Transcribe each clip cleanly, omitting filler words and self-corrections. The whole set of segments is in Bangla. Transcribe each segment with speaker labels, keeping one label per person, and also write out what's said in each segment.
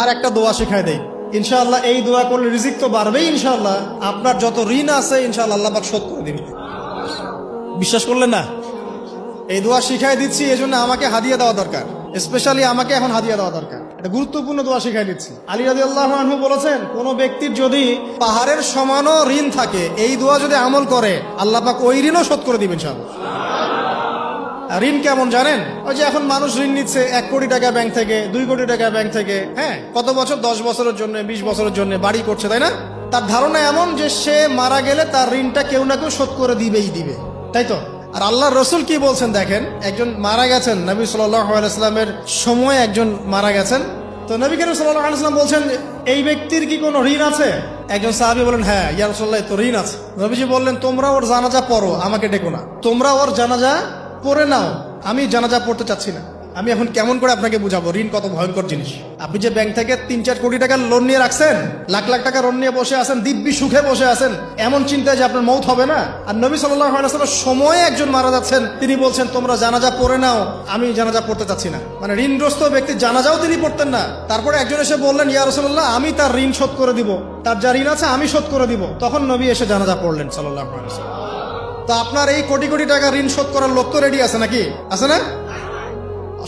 Speaker 1: আর একটা দোয়া শেখায় দেই, ইনশাআল্লাহ এই দোয়া করলে রিজিক তো বাড়বেই ইনশাআল্লাহ, আপনার যত ঋণ আছে ইনশাআল্লাহ আল্লাহ পাক শোধ করে দিবে। বিশ্বাস করলেন না? এই দোয়া শিখাই দিচ্ছি, এই জন্য আমাকে হাদিয়া দেওয়া দরকার, স্পেশালি আমাকে এখন হাদিয়া দেওয়া দরকার। এটা গুরুত্বপূর্ণ দোয়া শিখাই দিচ্ছি। আলী রাদিয়াল্লাহু আনহু বলেছেন, কোন ব্যক্তির যদি পাহাড়ের সমানও ঋণ থাকে, এই দোয়া যদি আমল করে আল্লাহ পাক ওই ঋণও শোধ করে দিবেন ইনশাআল্লাহ। ঋণ কেমন জানেন? ওই যে এখন মানুষ ঋণ নিচ্ছে 1 কোটি টাকা ব্যাংক থেকে, 2 কোটি টাকা ব্যাংক থেকে, হ্যাঁ, কত বছর, 10 বছরের জন্য, 20 বছরের জন্য বাড়ি করছে, তাই না? তার ধারণা এমন যে সে মারা গেলে তার ঋণটা কেউ না কেউ শোধ করে দিবেই দিবে, তাই তো? আর আল্লাহর রসুল কি বলছেন দেখেন, একজন মারা গেছেন, নবী সাল্লাল্লাহু আলাইহি ওয়াসাল্লামের সময় একজন মারা গেছেন, তো নবী করিম সাল্লাল্লাহু আলাইহি ওয়াসাল্লাম বলছেন, এই ব্যক্তির কি কোনো ঋণ আছে? একজন সাহাবী বলেন, হ্যাঁ ইয়া রাসূলুল্লাহ, তো ঋণ আছে। নবীজি বললেন, তোমরা ওর জানাজা পড়ো, আমাকে ডেকো না, তোমরা ওর জানাজা পড়ে নাও, আমি জানাজা পড়তে চাচ্ছি না। আমি এখন কেমন করে আপনাকে বুঝাবো ঋণ কত ভয়ঙ্কর জিনিস? আপনি যে ব্যাংক থেকে 3-4 কোটি টাকার লোন নিয়ে রাখছেন, লাখ লাখ টাকা লোন নিয়ে বসে আছেন, দিব্যি সুখে বসে আছেন, এমন চিন্তায় যে আপনার মৌত হবে না। আর নবী সাল্লাল্লাহু আলাইহি ওয়াসাল্লাম সময়ে একজন মারা যাচ্ছেন, তিনি বলছেন তোমরা জানাজা পড়ে নাও, আমি জানাজা পড়তে চাচ্ছি না। মানে ঋণগ্রস্ত ব্যক্তির জানাজাও তিনি পড়তেন না। তারপরে একজন এসে বললেন, ইয়া রাসূলুল্লাহ, আমি তার ঋণ শোধ করে দিব, তার যা ঋণ আছে আমি শোধ করে দিব। তখন নবী এসে জানাজা পড়লেন সাল্লাল্লাহু আলাইহি ওয়াসাল্লাম। তো আপনার এই কোটি কোটি টাকা ঋণ শোধ করার লোক তো রেডি আছে নাকি? আছে না?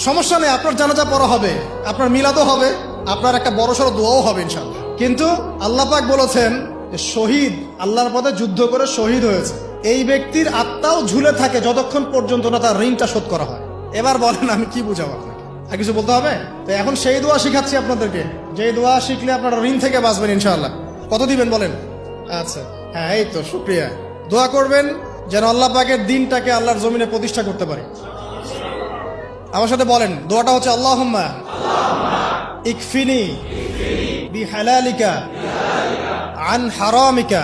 Speaker 1: সমস্যা নেই, আপনার জানাজা পড়া হবে, আপনার মিলাদও হবে, আপনার একটা বড়সড় দোয়াও হবে ইনশাআল্লাহ। কিন্তু আল্লাহ পাক বলেছেন যে শহীদ, আল্লাহর পথে যুদ্ধ করে শহীদ হয়েছে, এই ব্যক্তির আত্মাও ঝুলে থাকে যতক্ষণ পর্যন্ত না তার ঋণটা শোধ করা হয়। এবার বলেন আমি কি বুঝাবো আপনাকে? আর কিছু বলতে হবে? তো এখন সেই দোয়া শিখাচ্ছি আপনাদেরকে, যে দোয়া শিখলে আপনারা ঋণ থেকে বাঁচবেন ইনশাআল্লাহ। কত দিবেন বলেন? আচ্ছা, হ্যাঁ, এই তো, শুকরিয়া। দোয়া করবেন যেন আল্লাহ পাকের দিনটাকে আল্লাহর জমিনে প্রতিষ্ঠা করতে পারে। আমার সাথে বলেন, দোয়াটা হচ্ছে, আল্লাহুম্মা ইকফিনি বিহালালিকা আন হারামিকা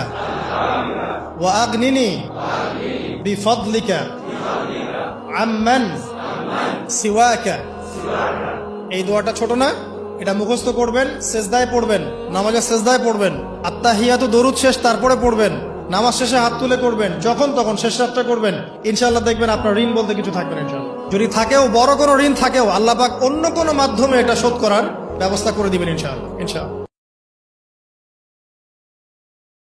Speaker 1: ওয়া আগনিনি বিফদলিকা আম্মান সিওয়াকা। এই দোয়াটা ছোট না, এটা মুখস্থ করবেন, সেজদায় পড়বেন, নামাজের সেজদায় পড়বেন, আত্তাহিয়াতু দরুদ শেষ তারপরে পড়বেন, নামাজ শেষে হাত তুলে করবেন, যখন তখন শেষ রাতটা করবেন, ইনশাআল্লাহ দেখবেন আপনার ঋণ বলতে কিছু থাকবে না ইনশাআল্লাহ। যদি থাকেও, বড় কোনো ঋণ থাকেও, আল্লাহ পাক অন্য কোনো মাধ্যমে এটা শোধ করার ব্যবস্থা করে দিবেন ইনশাআল্লাহ।